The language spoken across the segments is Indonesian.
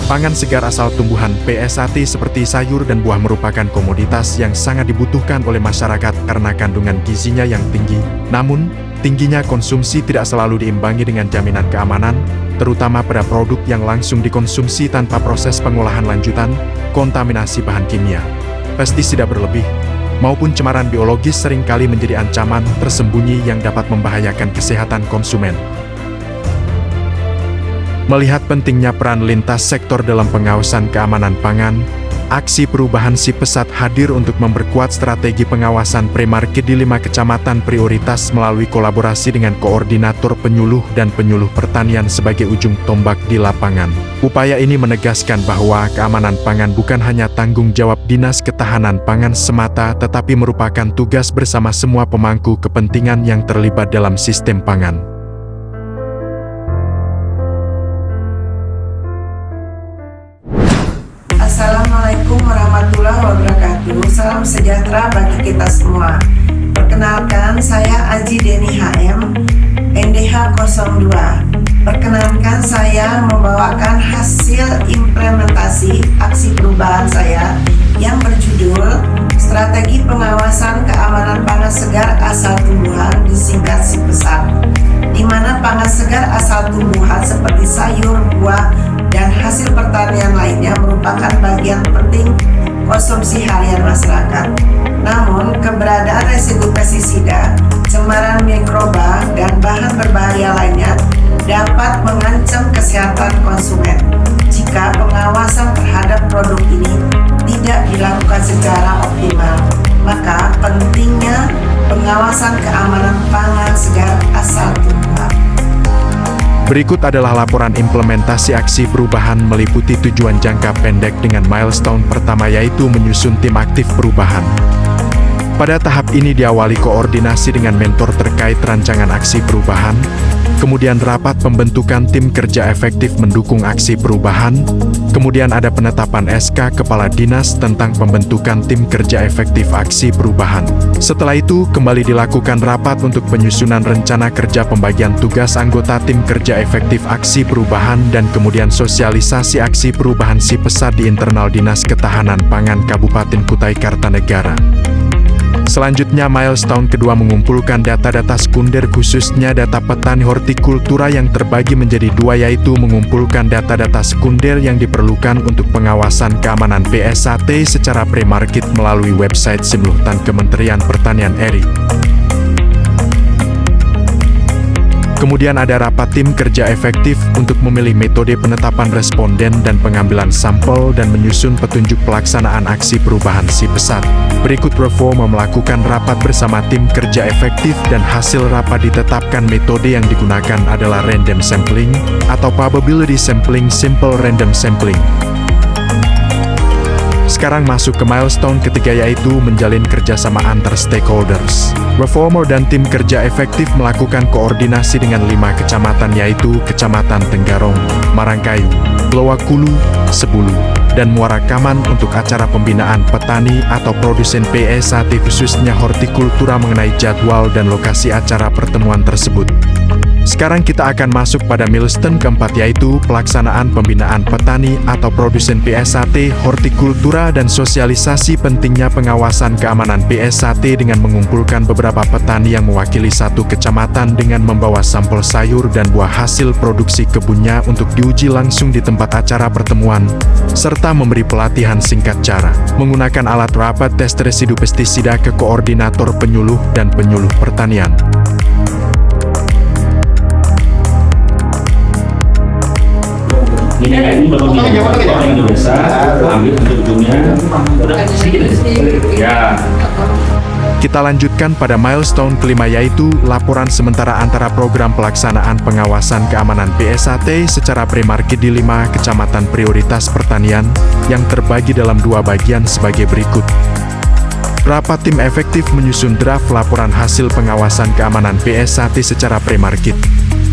Pangan segar asal tumbuhan PSAT seperti sayur dan buah merupakan komoditas yang sangat dibutuhkan oleh masyarakat karena kandungan gizinya yang tinggi. Namun, tingginya konsumsi tidak selalu diimbangi dengan jaminan keamanan, terutama pada produk yang langsung dikonsumsi tanpa proses pengolahan lanjutan, kontaminasi bahan kimia, pestisida berlebih, maupun cemaran biologis seringkali menjadi ancaman tersembunyi yang dapat membahayakan kesehatan konsumen. Melihat pentingnya peran lintas sektor dalam pengawasan keamanan pangan, aksi perubahan Si Pesat hadir untuk memperkuat strategi pengawasan pre-market di 5 kecamatan prioritas melalui kolaborasi dengan koordinator penyuluh dan penyuluh pertanian sebagai ujung tombak di lapangan. Upaya ini menegaskan bahwa keamanan pangan bukan hanya tanggung jawab Dinas Ketahanan Pangan semata, tetapi merupakan tugas bersama semua pemangku kepentingan yang terlibat dalam sistem pangan. Assalamualaikum warahmatullahi wabarakatuh. Salam sejahtera bagi kita semua. Perkenalkan, saya Aji Deni HM, NDH 02. Perkenalkan, saya membawakan hasil implementasi aksi perubahan saya yang berjudul Strategi Pengawasan Keamanan Pangan Segar Asal Tumbuhan, disingkat Si Pesat, di mana pangan segar asal tumbuhan seperti sayur, buah, dan hasil pertanian lainnya merupakan bagian penting konsumsi harian masyarakat. Namun, keberadaan residu pestisida, cemaran mikroba, dan bahan berbahaya lainnya dapat mengancam kesehatan konsumen jika pengawasan terhadap produk ini tidak dilakukan secara optimal. Maka pentingnya pengawasan keamanan pangan segar asal tumbuhan. Berikut adalah laporan implementasi aksi perubahan meliputi tujuan jangka pendek dengan milestone pertama, yaitu menyusun tim aktif perubahan. Pada tahap ini diawali koordinasi dengan mentor terkait rancangan aksi perubahan, kemudian rapat pembentukan tim kerja efektif mendukung aksi perubahan, kemudian ada penetapan SK Kepala Dinas tentang pembentukan tim kerja efektif aksi perubahan. Setelah itu, kembali dilakukan rapat untuk penyusunan rencana kerja pembagian tugas anggota tim kerja efektif aksi perubahan dan kemudian sosialisasi aksi perubahan Si Pesat di internal Dinas Ketahanan Pangan Kabupaten Kutai Kartanegara. Selanjutnya, milestone kedua mengumpulkan data-data sekunder khususnya data petani hortikultura yang terbagi menjadi 2, yaitu mengumpulkan data-data sekunder yang diperlukan untuk pengawasan keamanan PSAT secara pre-market melalui website Simluhtan Kementerian Pertanian RI. Kemudian ada rapat tim kerja efektif untuk memilih metode penetapan responden dan pengambilan sampel dan menyusun petunjuk pelaksanaan aksi perubahan Si Pesat. Berikut Reforma melakukan rapat bersama tim kerja efektif dan hasil rapat ditetapkan. Metode yang digunakan adalah random sampling atau probability sampling, simple random sampling. Sekarang masuk ke milestone ketiga, yaitu menjalin kerjasama antar stakeholders. Reformer dan tim kerja efektif melakukan koordinasi dengan 5 kecamatan, yaitu Kecamatan Tenggarong, Marangkayu, Lowakulu, Sebulu, dan Muara Kaman untuk acara pembinaan petani atau produsen PSAT khususnya hortikultura mengenai jadwal dan lokasi acara pertemuan tersebut. Sekarang kita akan masuk pada milestone keempat, yaitu pelaksanaan pembinaan petani atau produsen PSAT hortikultura dan sosialisasi pentingnya pengawasan keamanan PSAT dengan mengumpulkan beberapa petani yang mewakili satu kecamatan dengan membawa sampel sayur dan buah hasil produksi kebunnya untuk diuji langsung di tempat acara pertemuan, serta memberi pelatihan singkat cara menggunakan alat rapid test residu pestisida ke koordinator penyuluh dan penyuluh pertanian. Ini baru yang besar, ambil ujungnya, ya. Kita lanjutkan pada milestone kelima, yaitu laporan sementara antara program pelaksanaan pengawasan keamanan PSAT secara pre-market di 5 kecamatan prioritas pertanian yang terbagi dalam 2 bagian sebagai berikut. Rapat tim efektif menyusun draft laporan hasil pengawasan keamanan PSAT secara pre-market.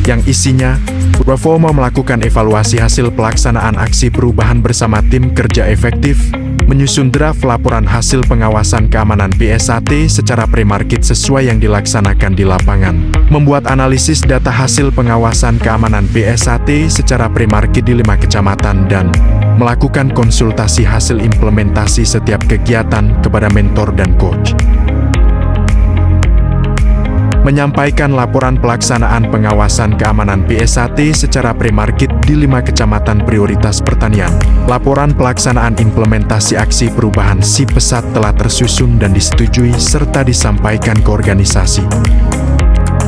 yang isinya Reforma melakukan evaluasi hasil pelaksanaan aksi perubahan bersama tim kerja efektif, menyusun draft laporan hasil pengawasan keamanan PSAT secara premarket sesuai yang dilaksanakan di lapangan, membuat analisis data hasil pengawasan keamanan PSAT secara premarket di 5 kecamatan dan melakukan konsultasi hasil implementasi setiap kegiatan kepada mentor dan coach. Menyampaikan laporan pelaksanaan pengawasan keamanan PSAT secara premarket di 5 kecamatan prioritas pertanian. Laporan pelaksanaan implementasi aksi perubahan si pesat telah tersusun dan disetujui serta disampaikan ke organisasi.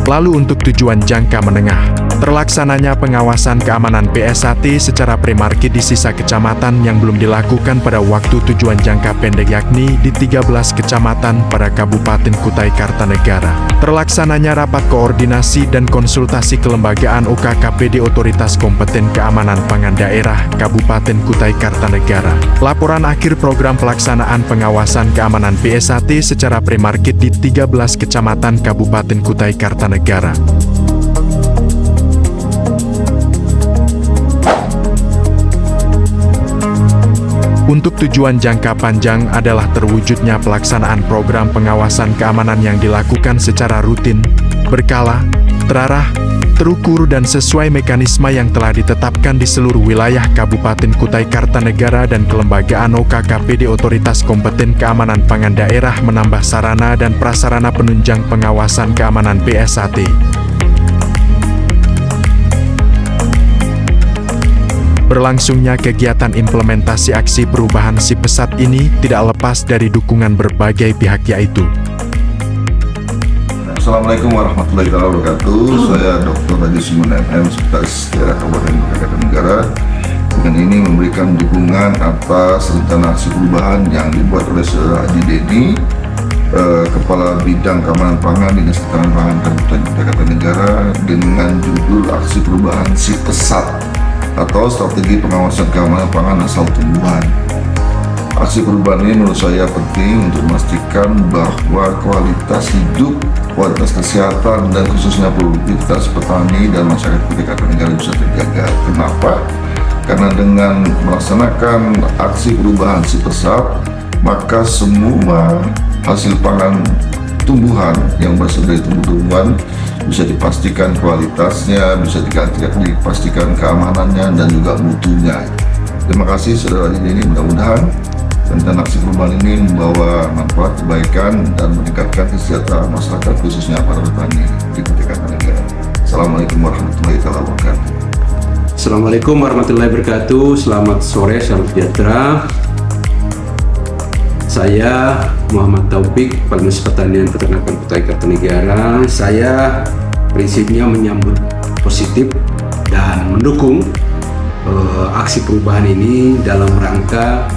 Lalu untuk tujuan jangka menengah, terlaksananya pengawasan keamanan PSAT secara premarket di sisa kecamatan yang belum dilakukan pada waktu tujuan jangka pendek yakni di 13 kecamatan pada Kabupaten Kutai Kartanegara. Terlaksananya rapat koordinasi dan konsultasi kelembagaan OKKP di Otoritas Kompeten Keamanan Pangan Daerah Kabupaten Kutai Kartanegara. Laporan akhir program pelaksanaan pengawasan keamanan PSAT secara premarket di 13 kecamatan Kabupaten Kutai Kartanegara. Untuk tujuan jangka panjang adalah terwujudnya pelaksanaan program pengawasan keamanan yang dilakukan secara rutin, berkala, terarah, terukur dan sesuai mekanisme yang telah ditetapkan di seluruh wilayah Kabupaten Kutai Kartanegara dan kelembagaan OKKP di Otoritas Kompeten Keamanan Pangan Daerah menambah sarana dan prasarana penunjang pengawasan keamanan PSAT. Berlangsungnya kegiatan implementasi aksi perubahan si pesat ini tidak lepas dari dukungan berbagai pihak yaitu Assalamualaikum warahmatullahi wabarakatuh. Saya Dr. Haji Simun MM, Sekretaris Daerah Kabupaten Kutai Kartanegara. Dengan ini memberikan dukungan atas rencana aksi perubahan yang dibuat oleh Saudara Haji Deni, Kepala Bidang Keamanan Pangan Dinas Ketahanan Pangan Kabupaten Kutai Kartanegara, dengan judul aksi perubahan si pesat atau strategi pengawasan keamanan pangan asal tumbuhan. Aksi perubahan ini menurut saya penting untuk memastikan bahwa kualitas hidup, kualitas kesehatan, dan khususnya produktivitas petani dan masyarakat Kutai Kartanegara bisa terjaga. Kenapa? Karena dengan melaksanakan aksi perubahan si pesat, maka semua hasil pangan tumbuhan yang berasal dari tumbuh-tumbuhan bisa dipastikan kualitasnya, bisa dipastikan keamanannya dan juga mutunya. Terima kasih Saudara ini, mudah-mudahan rencana aksi perubahan ini membawa manfaat, kebaikan dan meningkatkan kesejahteraan masyarakat khususnya para petani di Kutai Kartanegara. Assalamualaikum warahmatullahi wabarakatuh. Assalamualaikum warahmatullahi wabarakatuh. Selamat sore, salam sejahtera. Saya Muhammad Taufik, Kepala Dinas Pertanian Peternakan Kutai Kartanegara. Saya prinsipnya menyambut positif dan mendukung aksi perubahan ini dalam rangka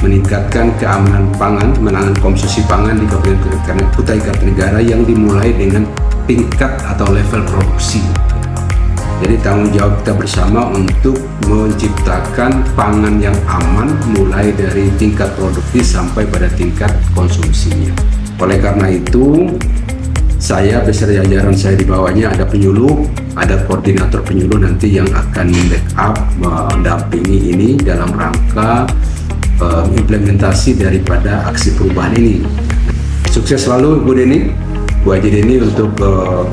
meningkatkan keamanan pangan, menangani konsumsi pangan di Kabupaten Kutai Kartanegara yang dimulai dengan tingkat atau level produksi. Jadi tanggung jawab kita bersama untuk menciptakan pangan yang aman mulai dari tingkat produksi sampai pada tingkat konsumsinya. Oleh karena itu, saya beserta jajaran saya di bawahnya ada penyuluh, ada koordinator penyuluh nanti yang akan backup mendampingi ini dalam rangka implementasi daripada aksi perubahan ini. Sukses selalu Bu Deni, Bu Haji Deni untuk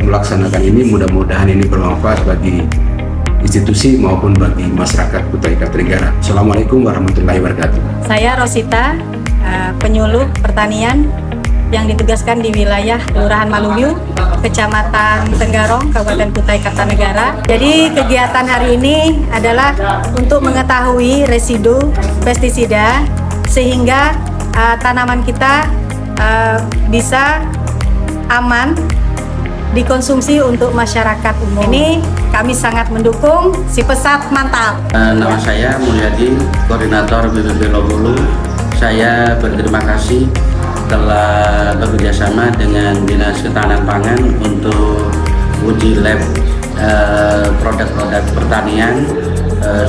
melaksanakan ini. Mudah-mudahan ini bermanfaat bagi institusi maupun bagi masyarakat Kutai Kartanegara. Assalamualaikum warahmatullahi wabarakatuh. Saya Rosita, penyuluh pertanian yang ditugaskan di wilayah Kelurahan Maluyu, Kecamatan Tenggarong, Kabupaten Kutai Kartanegara. Jadi kegiatan hari ini adalah untuk mengetahui residu pestisida sehingga tanaman kita bisa aman dikonsumsi untuk masyarakat umum. Ini kami sangat mendukung, si pesat mantap. Nama saya Mulyadi, Koordinator BPP Lobulu. Saya berterima kasih telah bekerjasama dengan Dinas Ketahanan Pangan untuk uji lab produk-produk pertanian.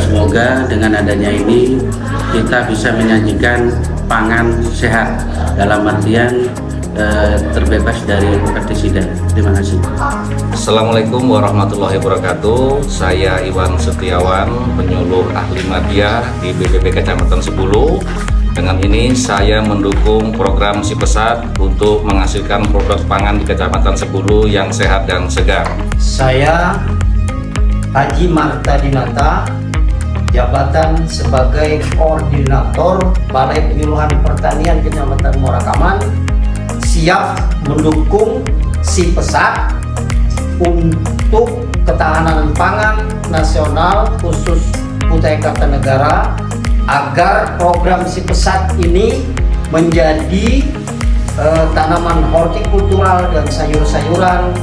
Semoga dengan adanya ini kita bisa menyajikan pangan sehat, dalam artian terbebas dari pestisida. Terima kasih. Assalamualaikum warahmatullahi wabarakatuh. Saya Iwan Setiawan, penyuluh ahli media di BPP Kecamatan Sebulu. Dengan ini saya mendukung program Si Pesat untuk menghasilkan produk pangan di Kecamatan Sebulu yang sehat dan segar. Saya Haji Marta Dinata, jabatan sebagai Koordinator Balai Penyuluhan Pertanian Kecamatan Muara Kaman, siap mendukung Si Pesat untuk ketahanan pangan nasional khusus Kutai Kartanegara, agar program Si Pesat ini menjadi tanaman hortikultural dan sayur-sayuran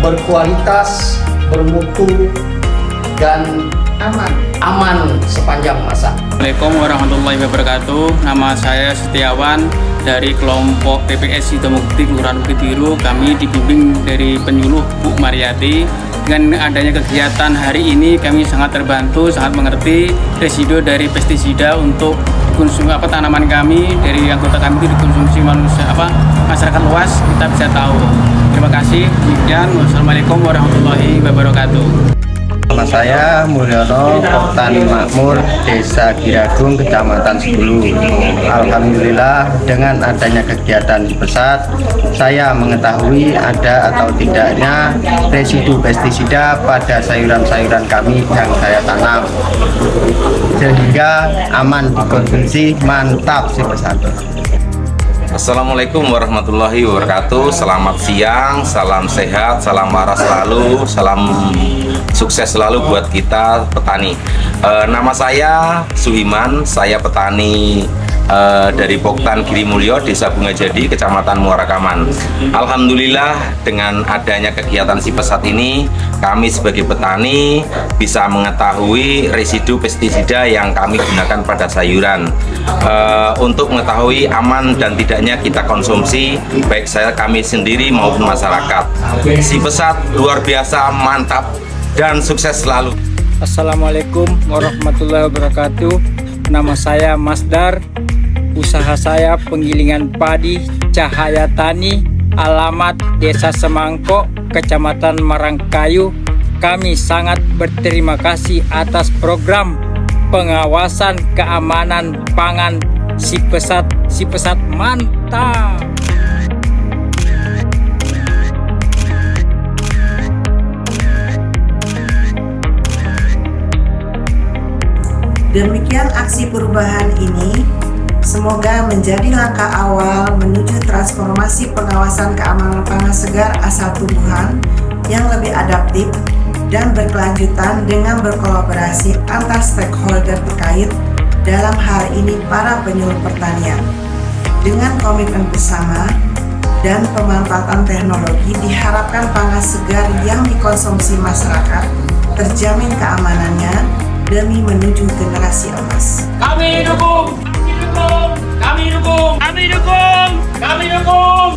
berkualitas, bermutu, dan aman sepanjang masa. Assalamualaikum warahmatullahi wabarakatuh. Nama saya Setiawan dari kelompok PPS Sidomukti Kelurahan Bukit Biru. Kami dibimbing dari penyuluh Bu Mariati. Dengan adanya kegiatan hari ini kami sangat terbantu, sangat mengerti residu dari pestisida untuk konsumsi tanaman kami, dari anggota kami itu dikonsumsi masyarakat luas, kita bisa tahu. Terima kasih. Demikian, wassalamualaikum warahmatullahi wabarakatuh. Nama saya Mulyono, Petani Makmur, Desa Giragung, Kecamatan Sebulu. Alhamdulillah, dengan adanya kegiatan Si Pesat, saya mengetahui ada atau tidaknya residu pestisida pada sayuran-sayuran kami yang saya tanam, sehingga aman dikonsumsi. Mantap Si Pesat. Assalamualaikum warahmatullahi wabarakatuh. Selamat siang, salam sehat, salam waras selalu, salam sukses selalu buat kita petani. Nama saya Suhiman, saya petani dari Poktan Girimulyo, Desa Bunga Jadi, Kecamatan Muara Kaman. Alhamdulillah, dengan adanya kegiatan Si Pesat ini, kami sebagai petani bisa mengetahui residu pestisida yang kami gunakan pada sayuran. Untuk mengetahui aman dan tidaknya kita konsumsi, baik kami sendiri maupun masyarakat. Si Pesat luar biasa, mantap, dan sukses selalu. Assalamualaikum warahmatullahi wabarakatuh. Nama saya Masdar. Usaha saya penggilingan padi Cahaya Tani, alamat Desa Semangkok, Kecamatan Marangkayu. Kami sangat berterima kasih atas program pengawasan keamanan pangan Si Pesat. Si Pesat mantap. Demikian aksi perubahan ini, semoga menjadi langkah awal menuju transformasi pengawasan keamanan pangan segar asal tumbuhan yang lebih adaptif dan berkelanjutan dengan berkolaborasi antar stakeholder terkait, dalam hal ini para penyuluh pertanian. Dengan komitmen bersama dan pemanfaatan teknologi, diharapkan pangan segar yang dikonsumsi masyarakat terjamin keamanannya demi menuju generasi emas. Kami dukung, kami dukung, kami dukung, kami dukung, kami dukung.